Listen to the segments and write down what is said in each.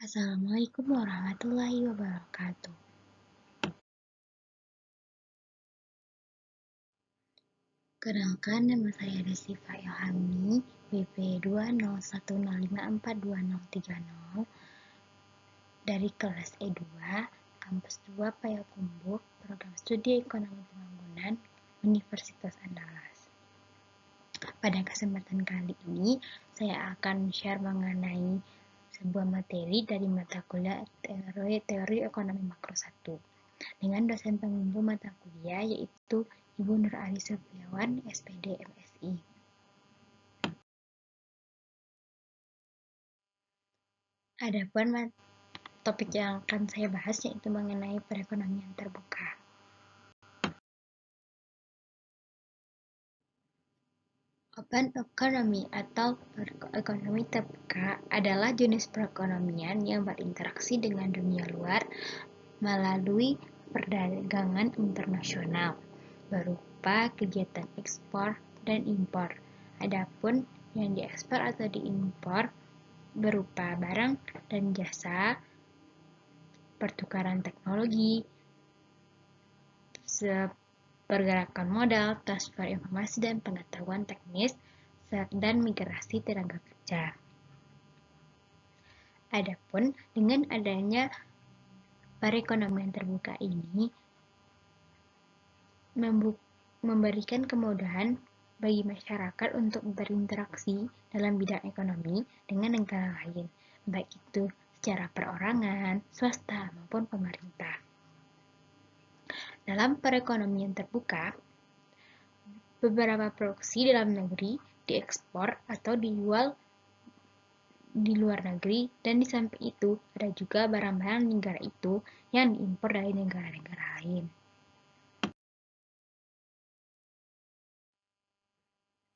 Assalamualaikum warahmatullahi wabarakatuh. Kenalkan, nama saya Desiva Ilhami, BP 201054230 dari kelas E2, kampus 2 Payakumbuh, program studi Ekonomi Pembangunan, Universitas Andalas. Pada kesempatan kali ini, saya akan share mengenai sebuah materi dari mata kuliah Teori Ekonomi Makro 1 dengan dosen pembimbing mata kuliah yaitu Ibu Nur Ali Supriawan, SPD MSI. Adapun topik yang akan saya bahas yaitu mengenai perekonomian terbuka. Open economy atau ekonomi terbuka adalah jenis perekonomian yang berinteraksi dengan dunia luar melalui perdagangan internasional berupa kegiatan ekspor dan impor. Adapun yang diekspor atau diimpor berupa barang dan jasa, pertukaran teknologi, pergerakan modal, transfer informasi dan pengetahuan teknis, dan migrasi tenaga kerja. Adapun dengan adanya perekonomian terbuka ini memberikan kemudahan bagi masyarakat untuk berinteraksi dalam bidang ekonomi dengan negara lain, baik itu secara perorangan, swasta, maupun pemerintah. Dalam perekonomian terbuka, beberapa produksi dalam negeri diekspor atau dijual di luar negeri, dan di samping itu ada juga barang-barang negara itu yang diimpor dari negara-negara lain.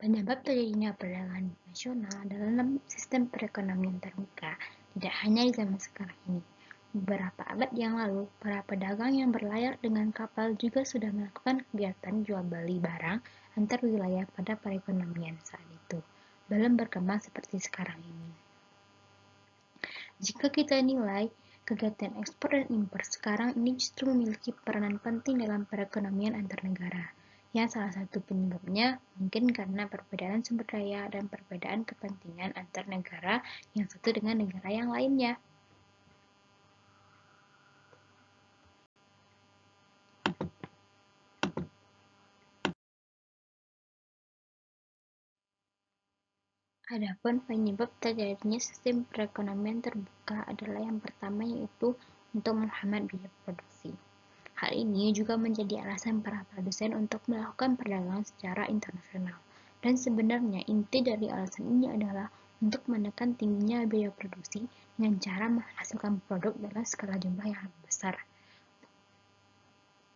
Penyebab terjadinya perdagangan nasional dalam sistem perekonomian terbuka tidak hanya di zaman sekarang ini. Beberapa abad yang lalu, para pedagang yang berlayar dengan kapal juga sudah melakukan kegiatan jual beli barang antar wilayah pada perekonomian saat itu, belum berkembang seperti sekarang ini. Jika kita nilai, kegiatan ekspor dan impor sekarang ini justru memiliki peranan penting dalam perekonomian antar negara, yang salah satu penyebabnya mungkin karena perbedaan sumber daya dan perbedaan kepentingan antar negara yang satu dengan negara yang lainnya. Adapun penyebab terjadinya sistem perekonomian terbuka adalah yang pertama yaitu untuk menghemat biaya produksi. Hal ini juga menjadi alasan para produsen untuk melakukan perdagangan secara internasional. Dan sebenarnya inti dari alasan ini adalah untuk menekan tingginya biaya produksi dengan cara menghasilkan produk dalam skala jumlah yang lebih besar.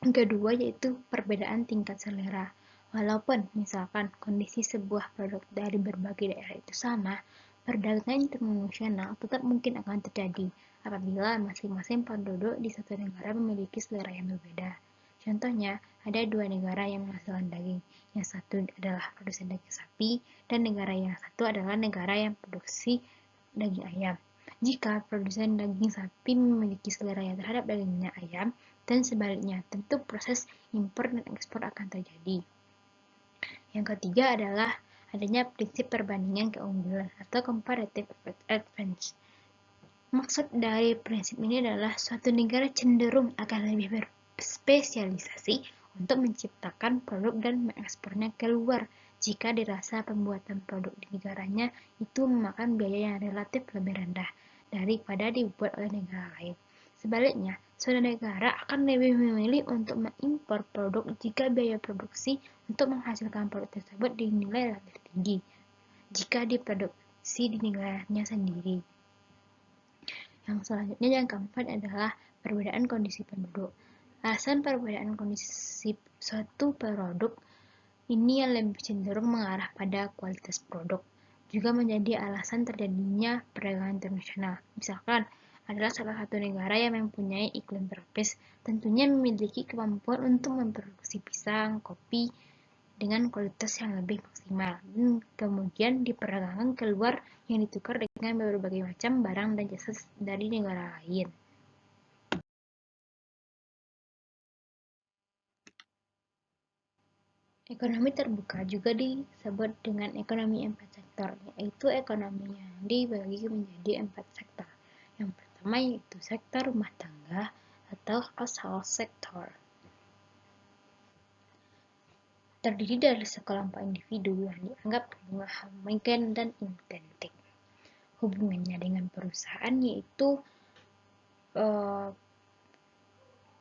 Yang kedua yaitu perbedaan tingkat selera. Walaupun misalkan kondisi sebuah produk dari berbagai daerah itu sama, perdagangan internasional tetap mungkin akan terjadi apabila masing-masing penduduk di satu negara memiliki selera yang berbeda. Contohnya, ada dua negara yang menghasilkan daging. Yang satu adalah produsen daging sapi, dan negara yang satu adalah negara yang produksi daging ayam. Jika produsen daging sapi memiliki selera yang terhadap dagingnya ayam, dan sebaliknya, tentu proses impor dan ekspor akan terjadi. Yang ketiga adalah adanya prinsip perbandingan keunggulan atau comparative advantage. Maksud dari prinsip ini adalah suatu negara cenderung akan lebih berspesialisasi untuk menciptakan produk dan mengekspornya keluar jika dirasa pembuatan produk di negaranya itu memakan biaya yang relatif lebih rendah daripada dibuat oleh negara lain. Sebaliknya, suatu negara akan lebih memilih untuk mengimpor produk jika biaya produksi untuk menghasilkan produk tersebut dinilai relatif tinggi jika diproduksi di negaranya sendiri. Yang selanjutnya yang keempat adalah perbedaan kondisi penduduk. Alasan perbedaan kondisi suatu produk ini yang lebih cenderung mengarah pada kualitas produk. Juga menjadi alasan terjadinya perdagangan internasional. Misalkan, adalah salah satu negara yang mempunyai iklim tropis, tentunya memiliki kemampuan untuk memproduksi pisang, kopi, dengan kualitas yang lebih maksimal, dan kemudian diperdagangkan keluar yang ditukar dengan berbagai macam barang dan jasa dari negara lain. Ekonomi terbuka juga disebut dengan ekonomi empat sektor, yaitu ekonomi yang dibagi menjadi 4 sektor. Yang pertama yaitu sektor rumah tangga atau household sector. Terdiri dari sekelompok individu yang dianggap homogen dan identik. Hubungannya dengan perusahaan yaitu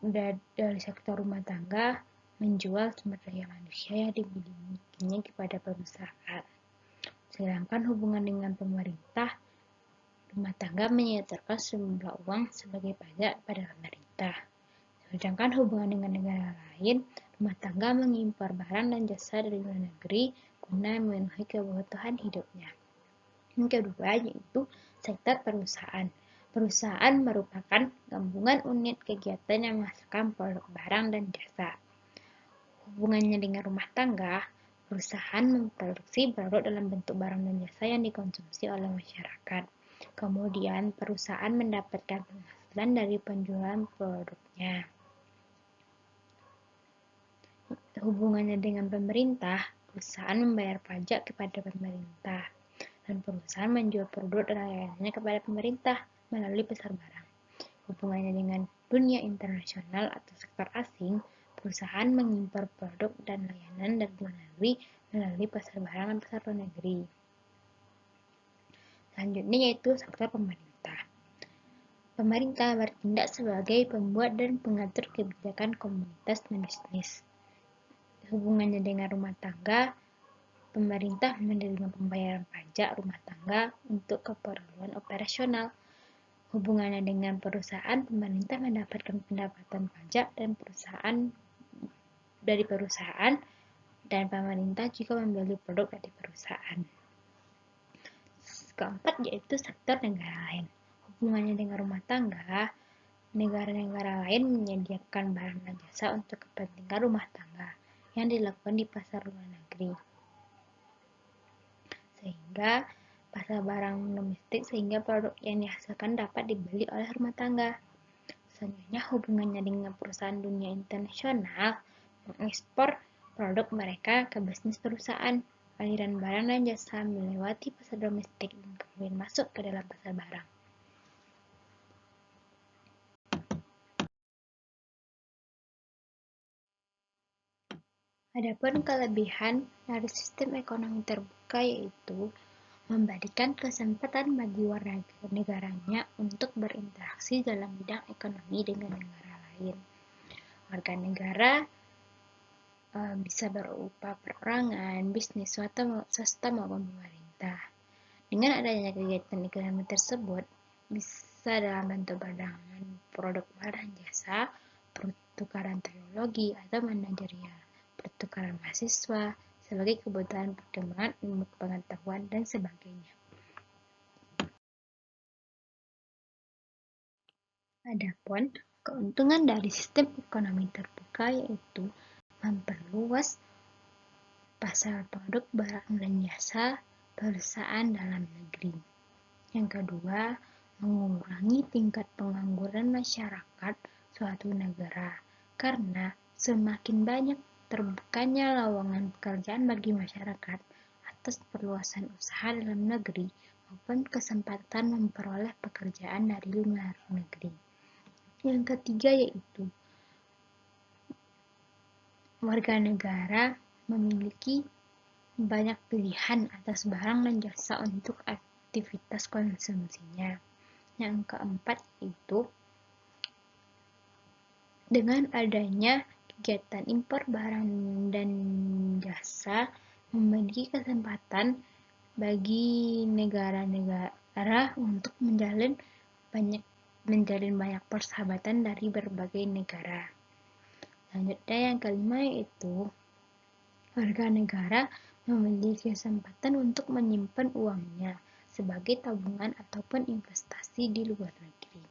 dari sektor rumah tangga menjual sumber daya manusia yang dimilikinya kepada perusahaan. Sedangkan hubungan dengan pemerintah, rumah tangga menyetorkan sejumlah uang sebagai pajak pada pemerintah. Sedangkan hubungan dengan negara lain, rumah tangga mengimpor barang dan jasa dari luar negeri guna memenuhi kebutuhan hidupnya. Yang kedua yaitu sektor perusahaan. Perusahaan merupakan gabungan unit kegiatan yang menghasilkan produk barang dan jasa. Hubungannya dengan rumah tangga, perusahaan memproduksi produk dalam bentuk barang dan jasa yang dikonsumsi oleh masyarakat. Kemudian, perusahaan mendapatkan penghasilan dari penjualan produknya. Hubungannya dengan pemerintah, perusahaan membayar pajak kepada pemerintah, dan perusahaan menjual produk dan layanannya kepada pemerintah melalui pasar barang. Hubungannya dengan dunia internasional atau sektor asing, perusahaan mengimpor produk dan layanan dari luar negeri melalui pasar barang dan pasar luar negeri. Selanjutnya yaitu sektor pemerintah. Pemerintah bertindak sebagai pembuat dan pengatur kebijakan komunitas dan bisnis. Hubungannya dengan rumah tangga, pemerintah menerima pembayaran pajak rumah tangga untuk keperluan operasional. Hubungannya dengan perusahaan, pemerintah mendapatkan pendapatan pajak dan perusahaan dan pemerintah juga membeli produk dari perusahaan. Keempat yaitu sektor negara lain. Hubungannya dengan rumah tangga, negara-negara lain menyediakan barang dan jasa untuk kepentingan rumah tangga yang dilakukan di pasar luar negeri. Sehingga pasar barang domestik sehingga produk yang dihasilkan dapat dibeli oleh rumah tangga. Selanjutnya hubungannya dengan perusahaan dunia internasional mengekspor produk mereka ke bisnis perusahaan. Aliran barang dan jasa melewati pasar domestik dan kemudian masuk ke dalam pasar barang. Adapun kelebihan dari sistem ekonomi terbuka yaitu memberikan kesempatan bagi warga negaranya untuk berinteraksi dalam bidang ekonomi dengan negara lain. Warga negara bisa berupa perorangan, bisnis, swasta maupun pemerintah. Dengan adanya kegiatan ekonomi tersebut, bisa dalam bentuk perdagangan produk barang jasa, pertukaran teknologi atau manajerial, pertukaran mahasiswa, sebagai kebutuhan perkembangan ilmu pengetahuan dan sebagainya. Adapun keuntungan dari sistem ekonomi terbuka yaitu memperluas pasar produk barang dan jasa perusahaan dalam negeri. Yang kedua, mengurangi tingkat pengangguran masyarakat suatu negara karena semakin banyak terbukanya lowongan pekerjaan bagi masyarakat atas perluasan usaha dalam negeri maupun kesempatan memperoleh pekerjaan dari luar negeri. Yang ketiga yaitu warga negara memiliki banyak pilihan atas barang dan jasa untuk aktivitas konsumsinya. Yang keempat itu dengan adanya kegiatan impor barang dan jasa memiliki kesempatan bagi negara-negara untuk menjalin banyak persahabatan dari berbagai negara. Selanjutnya yang kelima yaitu warga negara memiliki kesempatan untuk menyimpan uangnya sebagai tabungan ataupun investasi di luar negeri.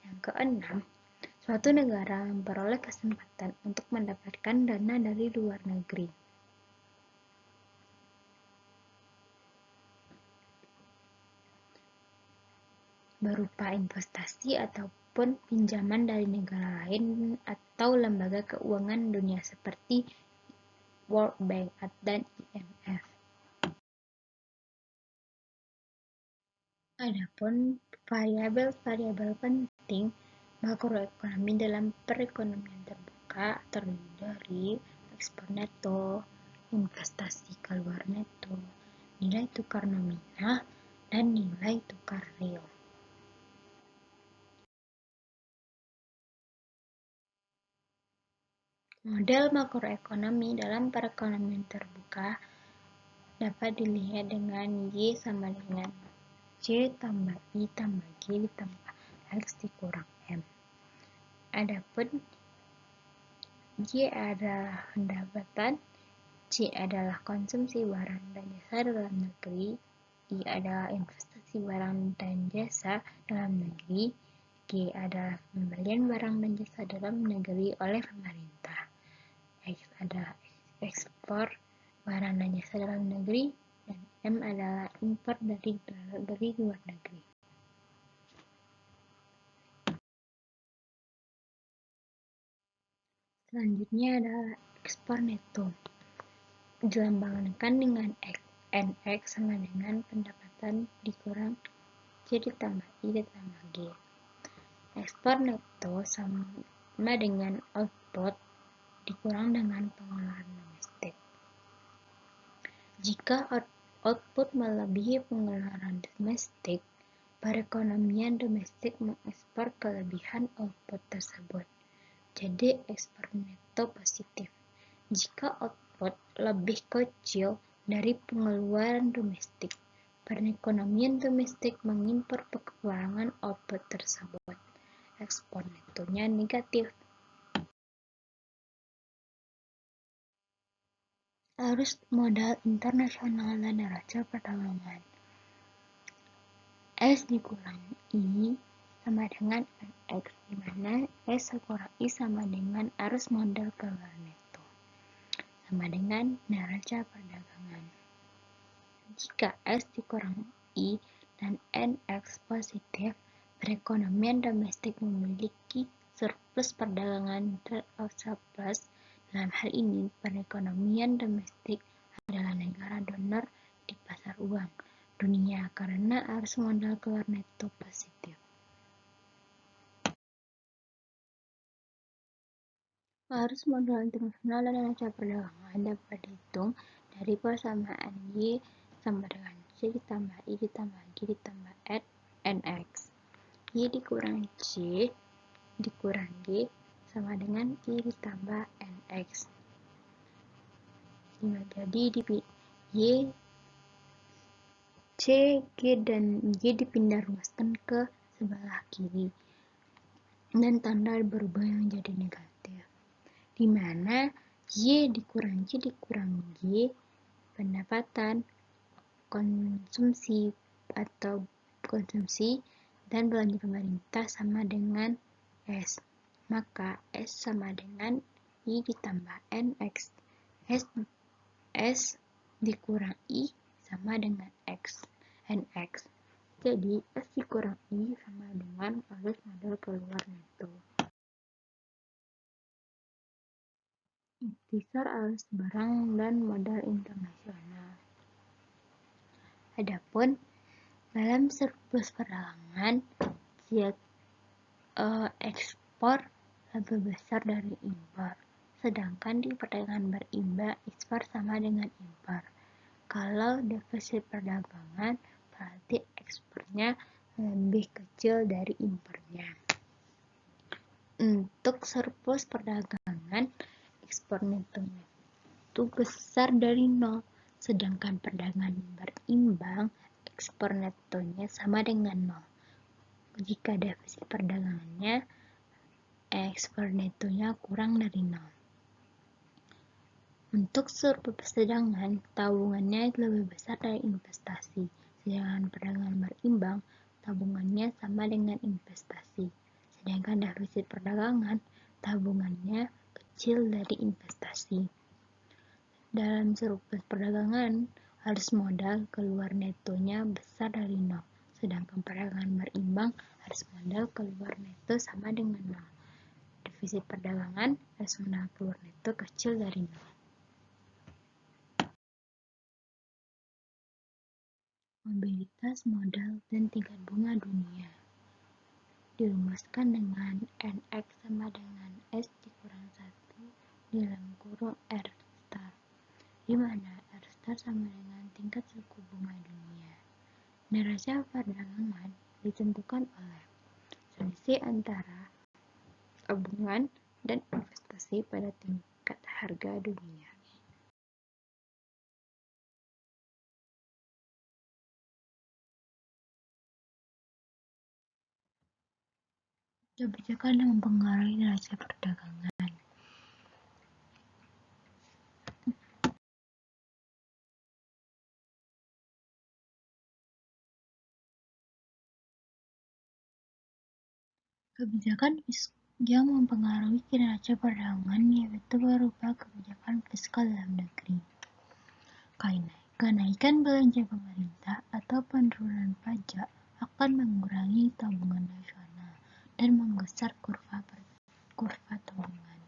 Yang keenam, suatu negara memperoleh kesempatan untuk mendapatkan dana dari luar negeri. berupa investasi ataupun pinjaman dari negara lain atau lembaga keuangan dunia seperti World Bank dan IMF. Adapun variabel-variabel penting makroekonomi dalam perekonomian terbuka terdiri dari ekspor neto, investasi keluar neto, nilai tukar nominal, dan nilai tukar real. Model makroekonomi dalam perekonomian terbuka dapat dilihat dengan Y sama dengan C tambah I tambah G ditambah X dikurang M. Adapun Y adalah pendapatan, C adalah konsumsi barang dan jasa dalam negeri, I adalah investasi barang dan jasa dalam negeri, G adalah pembelian barang dan jasa dalam negeri oleh pemerintah, X adalah ekspor barang dan jasa dalam negeri, dan M adalah impor dari luar negeri. Selanjutnya adalah ekspor neto. Dilambangkan dengan NX sama dengan pendapatan dikurang C ditambah I ditambah G. Ekspor neto sama dengan output dikurang dengan pengeluaran domestik. Jika output melebihi pengeluaran domestik, perekonomian domestik mengekspor kelebihan output tersebut. Jadi ekspor neto positif. Jika output lebih kecil dari pengeluaran domestik, perekonomian domestik mengimpor kekurangan output tersebut. Ekspor netonya negatif. Arus modal internasional dan neraca perdagangan. S dikurang I sama dengan NX, di mana S kurang I sama dengan arus modal keluar neto, sama dengan neraca perdagangan. Jika S dikurang I dan NX positif, perekonomian domestik memiliki surplus perdagangan trade of surplus. Dalam hal ini, perekonomian domestik adalah negara donor di pasar uang dunia karena arus modal keluar neto positif. Arus modal internasional dan neraca perdagangan dapat dihitung dari persamaan Y sama dengan C ditambah I ditambah G ditambah NX. Y dikurang C dikurang G sama dengan I ditambah NX. Jadi Y, C, G, dan G dipindah ruaskan ke sebelah kiri dan tanda berubah menjadi negatif, di mana Y dikurang C dikurang G pendapatan, konsumsi dan belanja pemerintah sama dengan S, maka S sama dengan I ditambah NX. S dikurang I sama dengan NX. Jadi S dikurang I sama dengan arus modal keluar neto. Ikhtisar arus barang dan modal internasional. Adapun dalam surplus perdagangan, ekspor lebih besar dari impor. Sedangkan di perdagangan berimbang, ekspor sama dengan impor. Kalau defisit perdagangan, berarti ekspornya lebih kecil dari impornya. Untuk surplus perdagangan, ekspor netonya itu besar dari nol. Sedangkan perdagangan berimbang, ekspor netonya sama dengan nol. Jika defisit perdagangannya, ekspor netonya kurang dari nol. Untuk surplus perdagangan, tabungannya lebih besar dari investasi. Sedangkan perdagangan berimbang, tabungannya sama dengan investasi. Sedangkan defisit perdagangan, tabungannya kecil dari investasi. Dalam surplus perdagangan, arus modal keluar netonya besar dari nol. sedangkan perdagangan berimbang harus modal keluar neto sama dengan nol. Defisit perdagangan harus modal keluar neto kecil dari nol. Mobilitas modal dan tingkat bunga dunia dirumuskan dengan NX sama dengan S dikurang 1 dalam kurung R star, di mana R star sama dengan tingkat suku bunga dunia. Neraca perdagangan ditentukan oleh selisih antara tabungan dan investasi pada tingkat harga dunia. Kebijakan yang mempengaruhi neraca perdagangan. Kebijakan yang mempengaruhi neraca perdagangan yaitu berupa kebijakan fiskal dalam negeri. Kenaikan belanja pemerintah atau penurunan pajak akan mengurangi tabungan nasional dan menggeser kurva tabungan.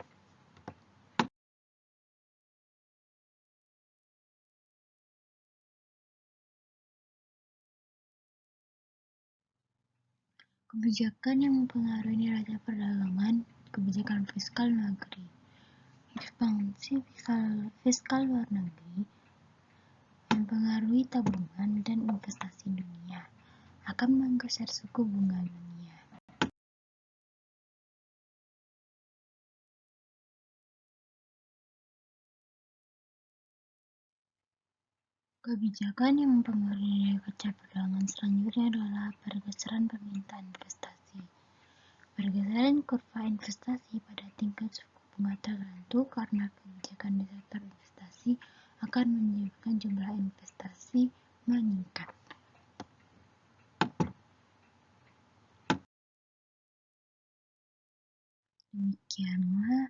Kebijakan yang mempengaruhi neraca perdagangan, kebijakan fiskal negeri. Ekspansi fiskal luar negeri mempengaruhi tabungan dan investasi dunia, akan menggeser suku bunga dunia. Kebijakan yang mempengaruhi neraca perdagangan selanjutnya adalah pergeseran permintaan investasi. Pergeseran kurva investasi pada tingkat suku bunga tertentu karena kebijakan di sektor investasi akan menyebabkan jumlah investasi meningkat. Demikianlah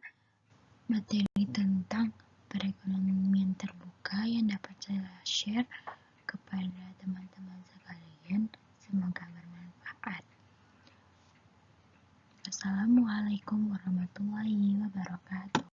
materi tentang perekonomian terbuka yang dapat saya share kepada teman-teman sekalian. Semoga bermanfaat. Assalamualaikum warahmatullahi wabarakatuh.